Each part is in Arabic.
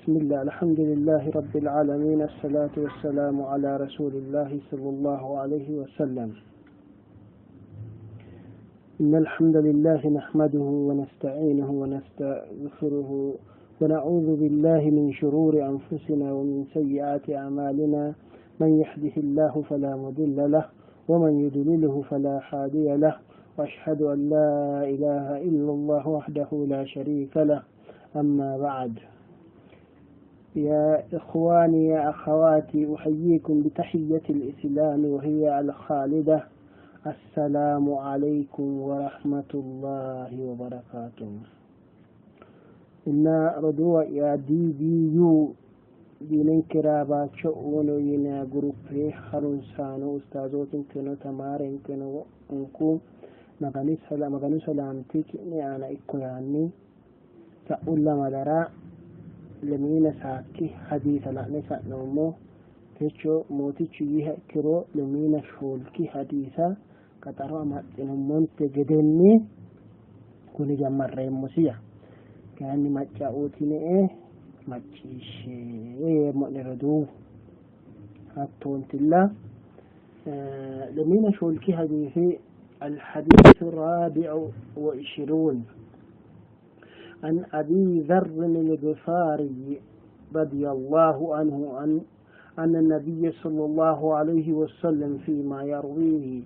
بسم الله الحمد لله رب العالمين الصلاة والسلام على رسول الله صلى الله عليه وسلم. إن الحمد لله نحمده ونستعينه ونستغفره ونعوذ بالله من شرور أنفسنا ومن سيئات أعمالنا. من يهده الله فلا مضل له ومن يضلله فلا هادي له، وأشهد أن لا إله إلا الله وحده لا شريك له. أما بعد، يا إخواني يا أخواتي، أحييكم بتحية الإسلام وهي الخالدة. السلام عليكم ورحمة الله وبركاته. إن ردوا يا DBU دين كرابات شؤونو ينا جروبي خرنسانو أستاذوت كنو تمارين كنو أنكم مغاني سلامتك أنا إكواني تقول لما درا لمين ساكي حديث لعنسا نومو تشو موتي تشيه كرو لمين شولكي حديثا كتروا ماتنمون تجدني كوني جمع ريموسيا كأني ماتشاوتيني ماتشيشي مؤنردو هاتون تلا لمين شولكي حديثي. الحديث 24 عن أبي ذر الغفاري رضي الله عنه أن النبي صلى الله عليه وسلم فيما يرويه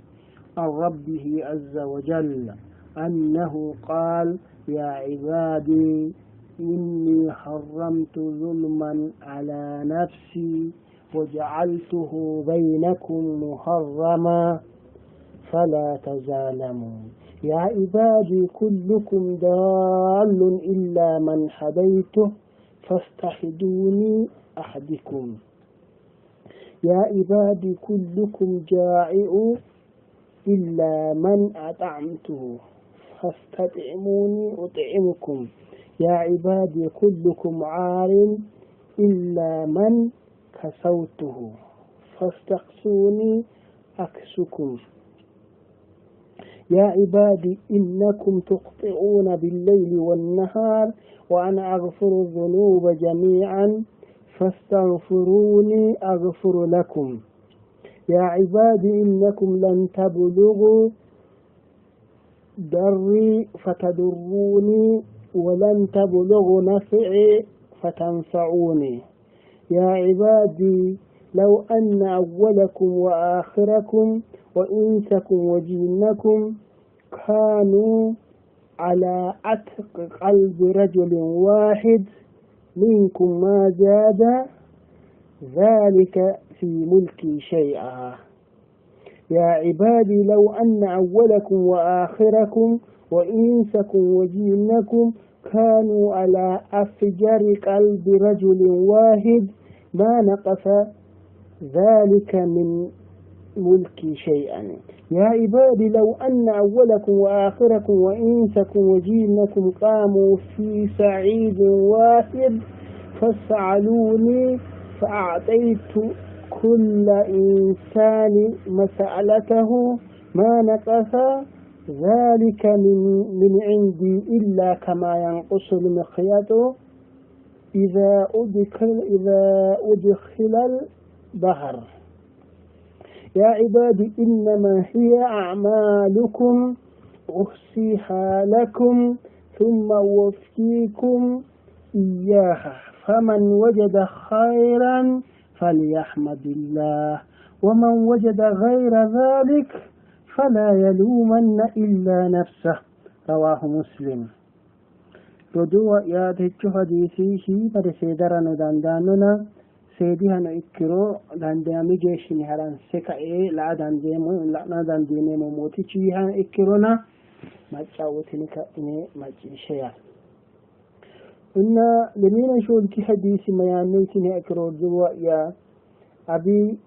عن ربه عز وجل أنه قال: يا عبادي إني حرمت ظلما على نفسي وجعلته بينكم محرما فلا تظالموا. يا عبادي كلكم ضال إلا من هديته فاستحدوني أحدكم. يا عبادي كلكم جائع إلا من أطعمته فاستطعموني أطعمكم. يا عبادي كلكم عار إلا من كسوته فاستقسوني أكسكم. يا عبادي إنكم تخطئون بالليل والنهار وأنا أغفر الذنوب جميعا فاستغفروني أغفر لكم. يا عبادي إنكم لن تبلغوا ضري فتضروني ولن تبلغوا نفعي فتنفعوني. يا عبادي لو أن أولكم وآخركم وإنسكم وجنكم كانوا على عتق قلب رجل واحد منكم ما زاد ذلك في ملكي شيئا. يا عبادي لو أن أولكم وآخركم وإنسكم وجنكم كانوا على أفجر قلب رجل واحد ما نقص ذلك من ملكي شيئا. يا عبادي لو أن أولكم وآخركم وإنسكم وجنكم قاموا في صعيد واحد فسألوني فأعطيت كل إنسان مسألته ما نقص ذلك من عندي إلا كما ينقص المخيط إذا أدخل البحر. يا عبادي إنما هي أعمالكم أحصيها لكم ثم أوفيكم إياها، فمن وجد خيرا فليحمد الله ومن وجد غير ذلك فلا يلومن إلا نفسه. رواه مسلم. رجوع ياتي حديثي شي برسيدرانو داندانونا سيديها نكرو داندامي جيشني هران سكاي لا دانديمو لا داندينيمو موتي تشيها اكرونا ما تشاوتني كاني ما تشيا. إن لمن شول كي حديث ما يعنيتني اكرو رجوع يا أبي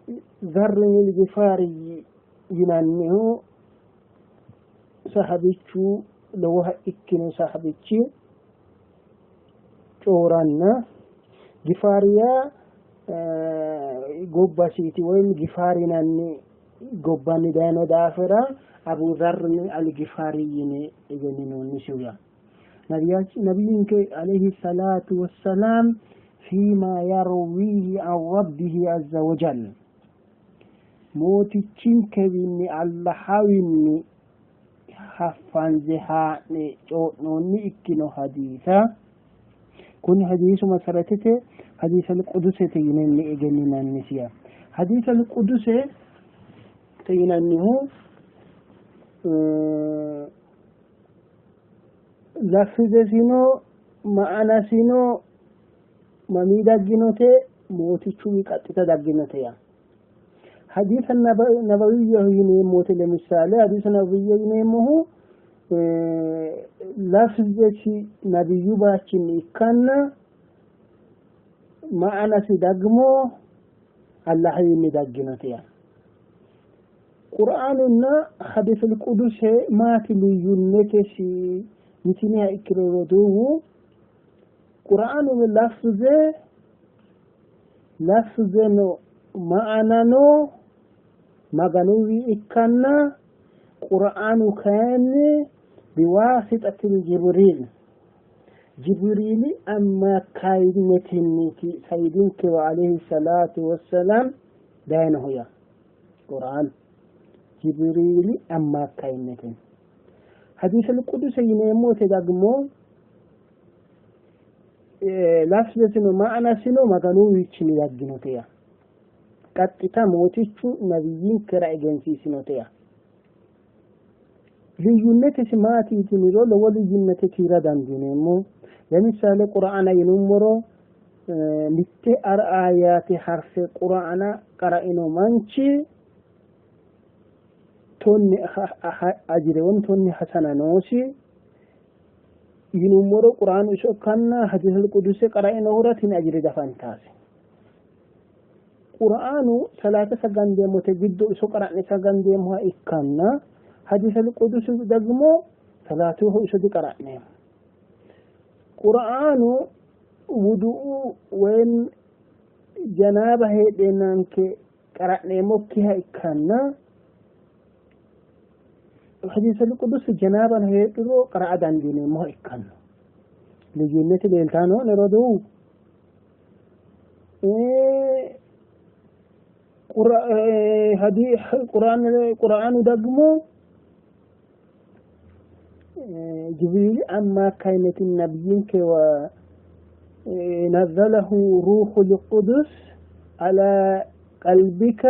ذر الغفاري ينانيو صحابيتشو لوها اكينو صحابيتشي چورانا غفاريا غوبا سيتي وين غفاريناني غوباني دانو دافرا أبو ذر الغفاري يجننون نسويا. نبيك عليه الصلاة والسلام فيما يرويه عن ربه عز وجل موتيتشين كبيني الله حاويني حفان زهاني نوني إكينو حديثا كن حديث مسارتته حديث القدس تينني إجنين النسيا حديث القدس تيننه لفظ سينو معنى سينو ممي دقينوته موتيتشو ميقاتتا دقينوته حديث النبوي ينمو لمثال حديث النبوي ينمو لفظ نبي باچن كان معنى سيدغمو الله يمدغنوتيا قرآننا حديث القدس ما تليونتشي نتينا اكرودو قرآن لفظ نو معنى نو مغنوي إكنا قرآن كان بواسطة جبريل أما كاينتنيتي سيدنك وعليه الصلاة والسلام دينه يا قرآن جبريل أما كاينتن حديث القدس ينمو تدقمو لفظة معنى سنو مغنوي تشني يدقنوتيا قطتا موتيچو نبيين كرا اجنسيسنوتيا ልዩነት ስማቲ ትምሮ ለወልዩነት ትይራዳን ዲነሞ ለምሳሌ ቁርአን ይኑምሮ ልቴ አርአያት ሐርፍ ቁርአን ቀራኢኖ ማንቺ ቶን አጅረውን ቶን ሐሰና ነውሲ ይኑምሮ ቁርአን ሾካና ሐዲስ القدس ቀራኢኖ ሁረትን አጅረ ደፋንታስ ቁርአኑ ሰላተ ሰጋንዴ ሞተ ግዶ ሶቀራኔ ሰጋንዴ ሞሃ ኢካና حديث القدس دغمو صلاته يسد قرأنا قرآن وضوء وين جنابه هيدنانك قرأنا مكيها إكانا حديث القدس جنابه هيدرو قرأ دانديني مو إكانا لجنة ليلتانو نردو قرآن دغمو جبريل أما كانت النبيين ونزله روح القدس على قلبك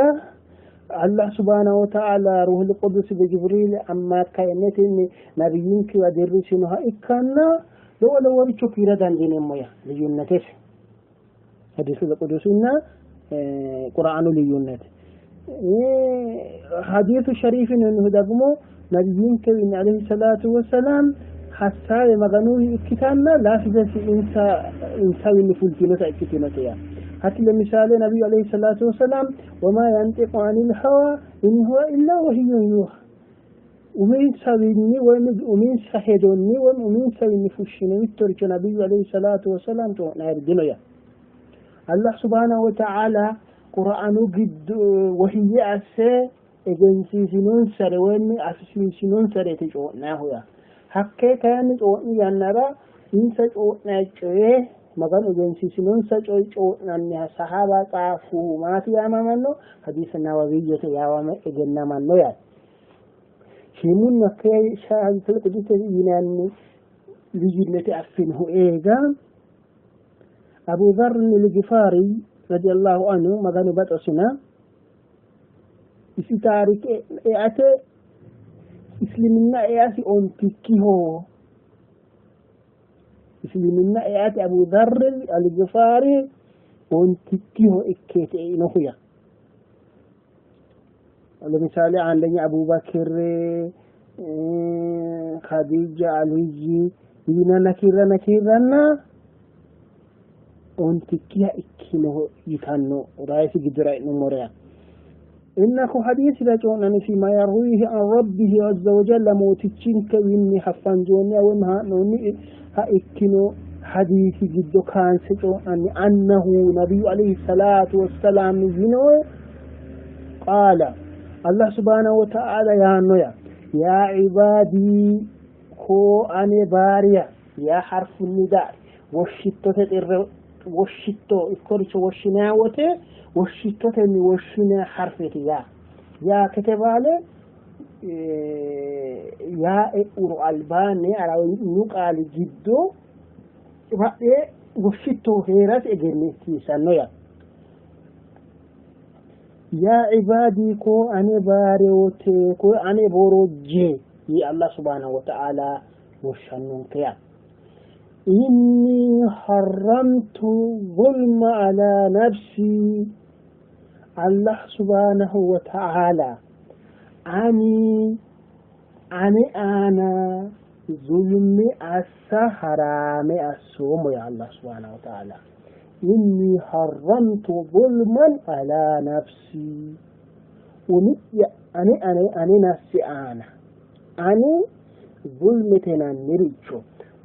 الله سبحانه وتعالى روح القدس بجبريل أما كانت النبيين ودرسنها إكانا لو بيشو كيردان دين مويا لجنتس حديث القدس إننا قرآن لجنت حديث شريف إنه دقمو نبيين كريم عليه الصلاة والسلام حتى مغنوه الكتابنا لا فزة إنسان نفلتنا الكتابنا حتى لمثال نبي عليه الصلاة والسلام وما ينطق عن الهوى إن هو إلا وحي يوحى ومن سويني ومن سحيدوني ومن سويني فشيني وترك نبي عليه الصلاة والسلام تونار الدنيا الله سبحانه وتعالى قرآن قد وحي أسه اجنسي سنون سرواني أسسين سنون سريتي جونا هويا حقه كان جونا ينرى إنسا جونا جوه مغان اجنسي سنون سجونا نها صحابة قافو ماتي أمامنو حديث النووية ياوام اجنا منو يا شمون نكي شاهد تلقدت يناني لجنة أفنه إيجا أبو ذر الغفاري رضي الله عنه مغان بطسنا isi tarik ate islimina ayasi on tikkiho islimina ayati Abu Dharr al-Ghifari on tikkiho ikkete inohuya wala misali andanya Abu Bakr Khadija Ali ina nakirana on tikkiya ikkino yitanno raisi gidra inomorea إنك حديث لجونني فيما يرويه عن ربه عز وجل موتشينك وإني حفان جوني وإنها نوني هائكينو حديث جدو كان سجونني أنه نبي عليه الصلاة والسلام زينو قال الله سبحانه وتعالى يا نويا يا عبادي هو أني باريا يا حرف النداء والشتة وشتو إكورش وشناوته وشتو تني وشنا حرفتي يا كتب على يا أورو ألباني على نقال جدو بعد وشتو هيرات إجنتي سنويا يا عبادي كو أنا باروتي كو أنا بروجي يا الله سبحانه وتعالى وشنون كيا إني حرمت ظلم على نفسي الله سبحانه وتعالى أنا ظلمي حرامي الصوم يا الله سبحانه وتعالى إني حرمت ظلما على نفسي أنا نفسي أنا ظلمتنا نريتشو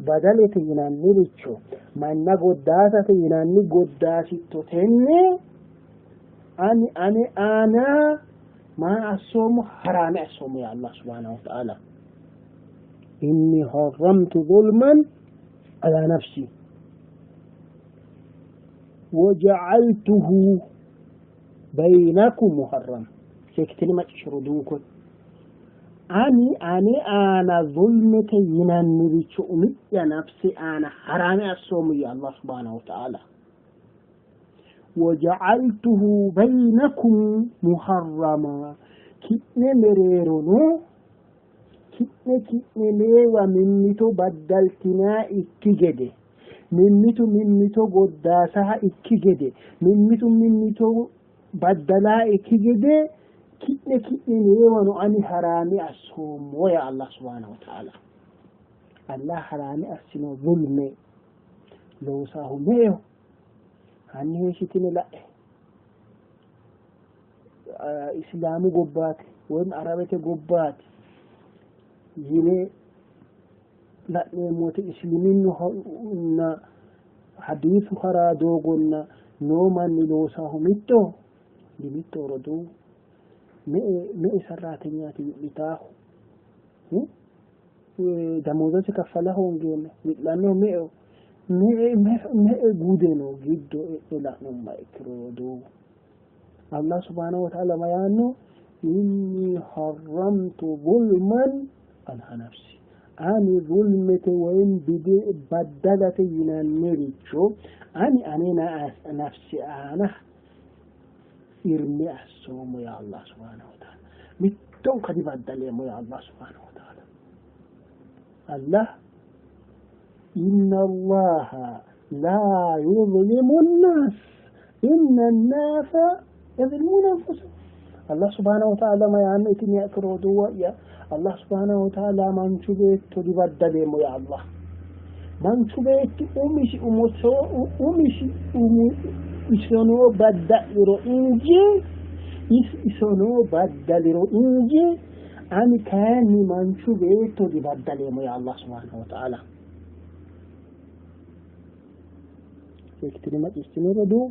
بدلتنا نريتشو من قداسة نقداسي تتني أنا ما أصوم حرام أصوم يا الله سبحانه وتعالى إني حرمت ظلما على نفسي وجعلته بينكم محرم سيكتني ما تشردوكم أنا ظلمك ينامي بشؤمي يا نفسي أنا حرام أصوم يا الله سبحانه وتعالى وجعلته بينكم محرما كتن مريرونو كتن ليوا ممتو بدلتنا إكجده ممتو قداسها إكجده ممتو بدلا إكجده كتن ليوا نعني حرامي أصوم ويا الله سبحانه وتعالى الله حرامي أصنو ظلمي لو ساهم ميو عني شتين لا إسلام قبات وين عربية قبات يلي لا نموت إسلامين إن حديث خرادو قلنا نوما نلوساه ميتو لميتو ردو مئي سراتينياتي لتاخو دموزة كفله ونجينا لأنه مئي قودنو جدو إلا نما إكرودو الله سبحانه وتعالى ما يعنو إني حرمت ظلما على نفسي أنا ظلمت وين بدلت ينمريتشو أنا نفسي أنا إرمي الصوم يا الله سبحانه وتعالى متون قد بدل يا الله سبحانه وتعالى الله إن الله لا يظلم الناس إن الناس يظلمون أنفسهم الله سبحانه وتعالى ما يعنيتني أكره دواء الله سبحانه وتعالى من شبهت تبدل يا الله من شبهت أمشي إسانو بدل إنجي إسانو بدل إنجي أنا كان من شبهت تبدل يا الله سبحانه وتعالى كلمة استمرارو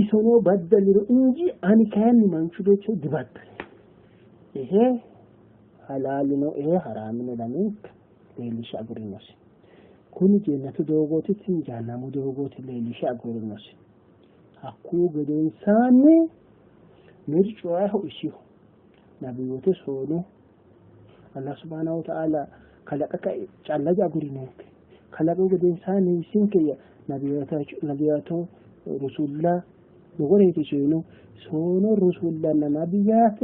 إسانو بدل إنجي أنا كان من شبهت تبدل إيه حلالنا إيه حرامنا لمنك ليش أقول الناس كوني جنة دوغوتي تنجانا دوغوتي ليش أقول الناس أقول قد إنسان مرجوه إشيه نبيوته سونو الله سبحانه وتعالى خلقك جعل أقول الناس خلقه قد إنسان يسينك نبياته رسول الله يقول يتشينو سونو رسول الله نبيات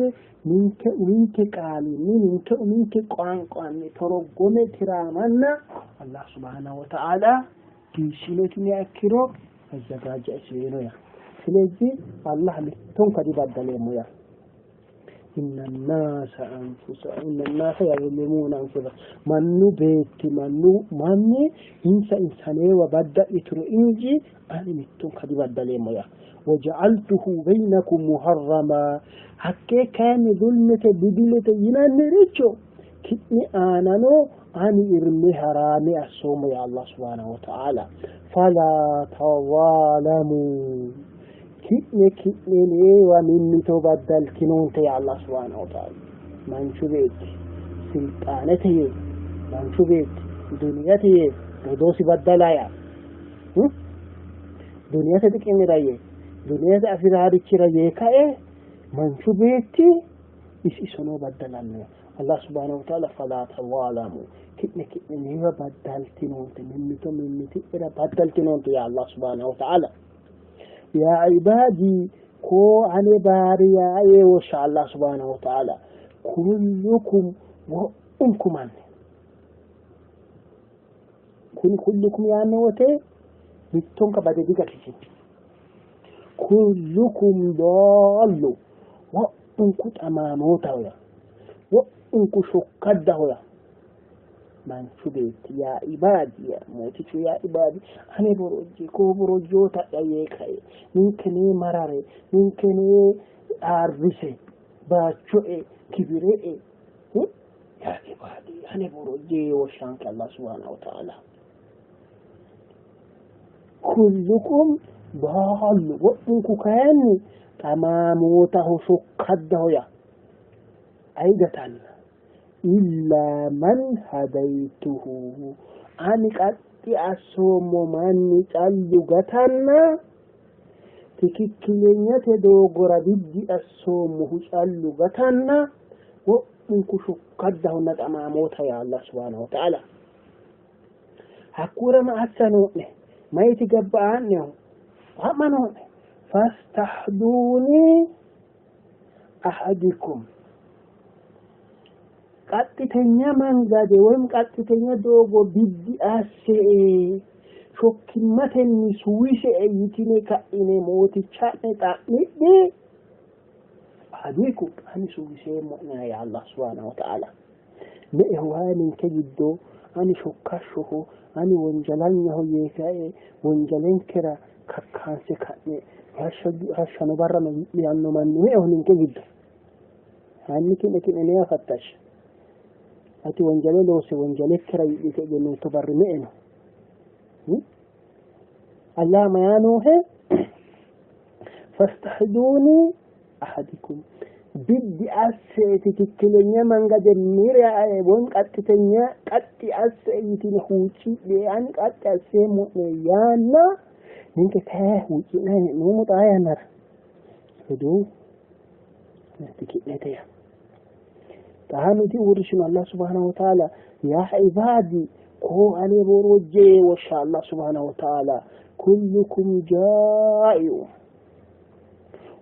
منك قالي منك قوان ترقم ترامنا الله سبحانه وتعالى كيشينتني أكيرو الزقاج أسينو يا سلجي الله لتون قد بدل يا إن الناس يظلمون أنفسهم منو بيت منو إنساني وبدأ يترو إنجي أنا لتون قد بدل يا وجعلته بينكم محرما حكي كان ظلمة بدلة ينان ريتشو كتني آنانو أني إرمي حرامي الصوم يا الله سبحانه وتعالى فلا تظالموا كتني لي ومن تبدل كنون يا الله سبحانه وتعالى من شبيت سلطانته من شبيت دنيته دوسي بدلايا دنيا تدكين رايه دنيا تأفير هذه رايه كأي منشوبيتي إسنو بدلنا الله سبحانه وتعالى فلا تظالموا كتني هي بدلتنون ممتي إذا بدلتنون يا الله سبحانه وتعالى يا عبادي كو عن باريا وشاء الله سبحانه وتعالى كلكم وأمكم عنه كلكم يا نوتي بتونك بعد ذيك كلكم ضالوا وأنكم أماموتا وأنكم شقدها من شبيت يا عبادي يا موتي يا عبادي أنا بروجي كو بروجو تأييكاي ممكن مراري ممكن عربسي باتشوئي كبيري يا عبادي أنا بروجي وشانك الله سبحانه وتعالى كلكم ضال وأنكم كان تماموته شقده يا أيضا إلا من هديته أنك أصوم من تلقتنا تككلنية دوغر بدي أصومه تلقتنا وإنك شقده نتأماموتها يا الله سبحانه وتعالى حكورا ما أتسنوني ما يتقبع عنه وأمنوني فاستحدوني أحدكم قطتኛ መንገድ ወይም ቀጥተኛ ዶጎ ቢዲ አሴ ሾክመተን ስዊሽ አይቲኔ ካኢኔ ሞቲቻ ነጣኒ አዲኩ አኒ ስዊሽ ሞና ያ አላህ Subhanahu Wa Ta'ala ለኢህዋን ከይዶ አኒ ሾካሽሁ አኒ ወንጀላኛ ሆዬ ካኤ ወንጀለን ከራ ከካንሰ ካኔ ያሸኑ ባረመ ያኑ ማን ነው ይሁን ከይዶ አኒ ከኔ ያፈታሽ أتي وانجلي لوسي وانجلي كري يتجنن تبرمئنا الله ما يانوه فاستحدوني أحدكم بدي أسئتي تكلنيا من قد الميرا وان قطتنيا قطي أسئتي نخوشي لأنك قطي أسئمو يانا منك تاهوشي نومو تايانر فدو نتكي نتيا تهانتي ورشنا الله سبحانه وتعالى يا عبادي كو علي بروجي وشاء الله سبحانه وتعالى كلكم جائع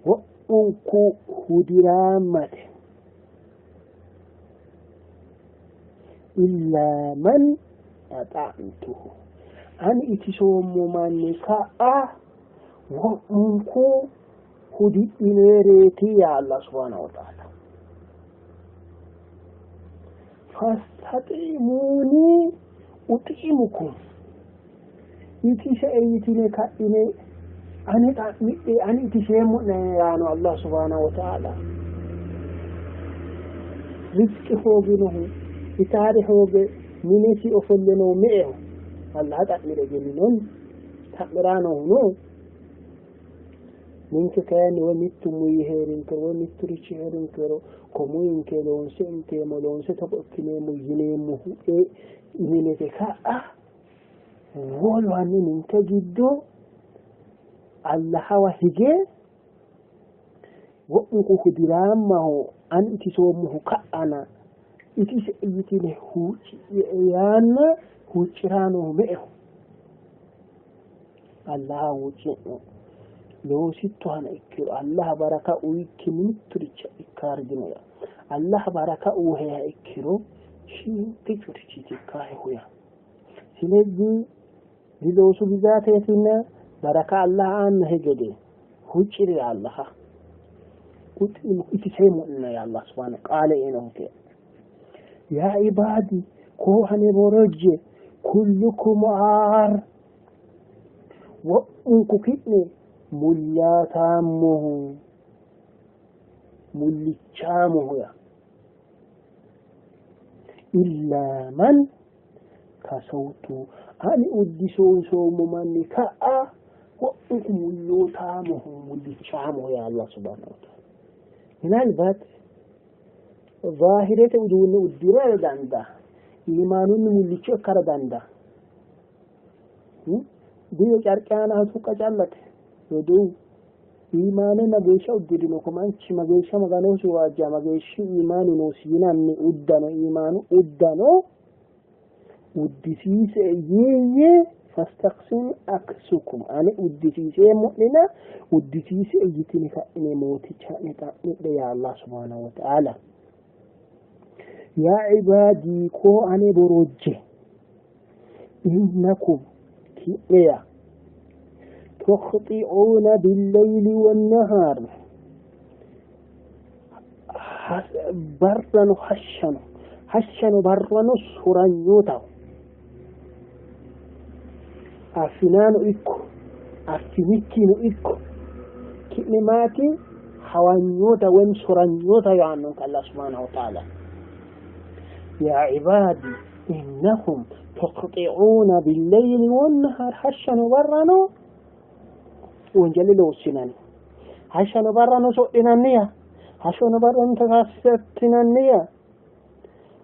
وأنكو هدرامت إلا من أطعمته أن إتسوم من نكاء وأنكو هدي إليريتي يا الله سبحانه وتعالى فاستطعموني أطعمكم يتشأيتني كأني أنا يتشأمنا يعني الله سبحانه وتعالى رزق فوقنه يتاري فوق منيسي أفلنه معه الله تأمر جنون تأمرانه نو منك كان ومتم ويهرين كرو ومتريش هرين كرو كموين كلون سنتي ملون ستبقى مجنيمه إنك كأه ولو أني منك جدو الله وحجي وأنك خدرامه أن تسومه كأنا إتيس إيتي هوش يانا هوشرانه معه الله وجهه لو ستوان إكير الله بركة ويكمن تريش إكار جنويا الله بركة وهي إكيرو شيء تجري تكاه هويا سلذي لو سبزات يتنا بركة الله عنه جدي هوشري الله قلت إتسمعنا يا الله سبحانه قال إنه يا عبادي كوهني برجي كلكم عار وأنكو كتني ملاتامه ملتشامه يا إلا من كسوت أني أدسو سوم من كأ وأنكو ملاتامه ملتشامه يا الله سبحانه وتعالى هنا البات ظاهرة ودون الدرار داندا إيمانون ملتشكر داندا ديو شاركانا تقجلت يدو إيمان نجيش أدري كمان شيء نجيش ما كانوا شو أجا نجيش إيمان نوسينا من أدنى إيمان أدنى وديسيس فاستقسم أكسكم أنا وديسيس مؤمنة وديسيس أجتني كأني موتي كأني كأني يا الله سبحانه وتعالى يا عبادي كو أنا برجع إنكم كيا تخطئون بالليل والنهار برا حشن برا سرنيوتا أفنان إكو أفنكين إكو كلماتي حوانيوتا وين سرنيوتا يعنونك الله سبحانه وتعالى يا عبادي إنهم تقطعون بالليل والنهار حشن برا وانجللو السنان حشن برا سؤلنا النية حشن برا تغسطنا النية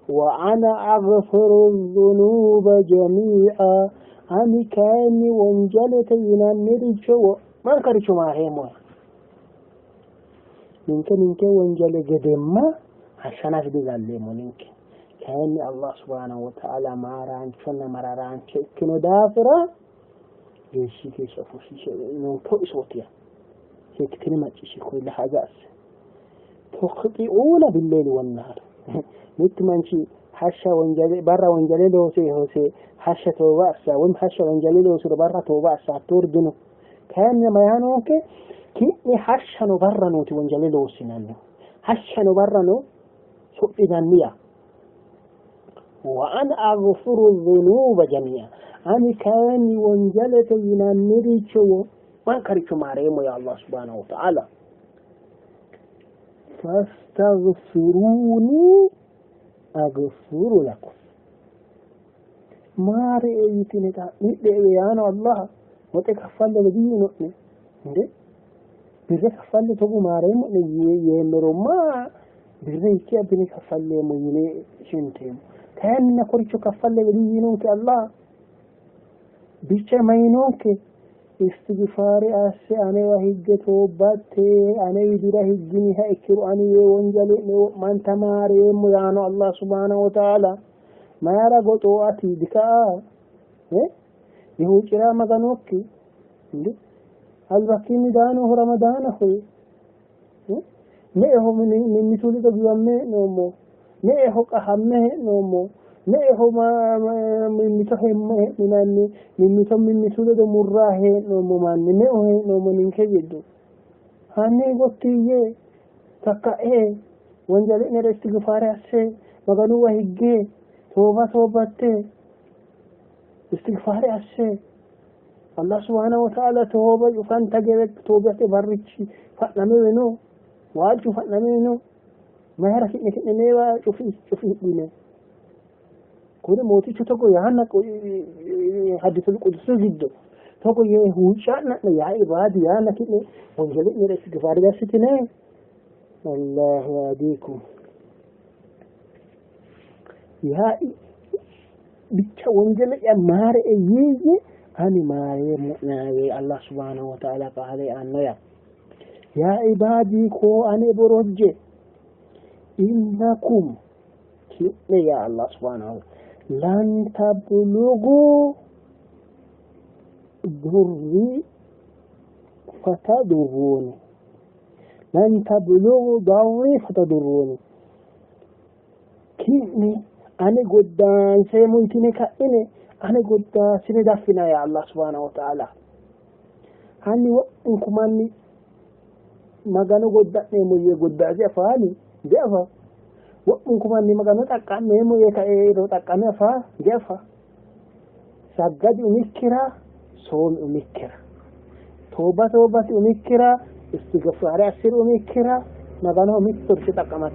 وأنا أغفر الذنوب جميعا أني كاني وانجلتين النرجو ما كريشو ما هيمو منك وانجل قدما عشان أفدي ظلمو منك كاني الله سبحانه وتعالى ماران شنا مراران كنو دافرا يشي كيشوفو شي نو تو صوتيا هيك كلمه شي كل حاجه تخطئون بالليل والنهار متمنشي حشا وانجلي برا وانجلي لو سي حشا توباسا وين حشا وانجلي لو سي برا توباسا توردنو كان ما يانوك كي حشا نو برا نو تي وانجلي لو سينانو حشا نو برا نو سوبيدانيا وأنا أغفر الذنوب جميعا أنا كاني وانجلت ينامري شو ما كريتو ماريمو يا الله سبحانه وتعالى فاستغفروني أغفر لكم ماري ايتنكا ندعي أنا الله وتكفل لدي نؤمن بيكفل تبو ماريمو يمرو ما بيكي أبني كفل لمو يني شنتيم كان كوريتو كفل لدي نؤمن الله بيچه ماينوك استغفار أسي أنا وهيج توبت أنا يدرا هيجني هيكر أنا يونجل من تماري ميانو الله سبحانه وتعالى ما يرى قطواتي دكا يهو كرا مغانوك البكي مدانو رمضان أخوي نئهو من مثولي قبيامه نومو نئهو كحمه نومو نئهو ما من متهم مناني من متهم من مثولي دمراه نومو من نئهو نومو ننكجدو هاني قطية تكا وانجلئنا الاستغفار أسي مغانو وهيجي توبة استغفار أسي الله سبحانه وتعالى توبة يفان تجرد توبة بريتشي فأنامي وينو واجو فأنامي وينو ما يعرف إنك إنما شوفي دينه كل موتي شو تقول يانا حديث القدس جدا تقول يهود شأن يا عبادي يانا كده وانجلئ من الاستغفار يا ستنا الله يهديكم يا بيتش وانجلئ يا مار يجي أنا مار مؤمن الله سبحانه وتعالى قال أنا يا عبادي كو أنا برجع إنكم يا الله سبحانه لن تبلغوا ضري فتضروني لن تبلغوا ضري فتضروني كيني أنا قدام سيمونتني كأني أنا قدام سندفنا يا الله سبحانه وتعالى هني وإنكم أني ما كانوا قدام نمو قدام زفاني جافا وإنكم أني ما كانوا تكان نمو يكايرو تكان فا جافا سجد أمكرا صوم أمكرا توبة أمكرا استغفار أسير أمكرا ما كانوا مكتر شتاكمات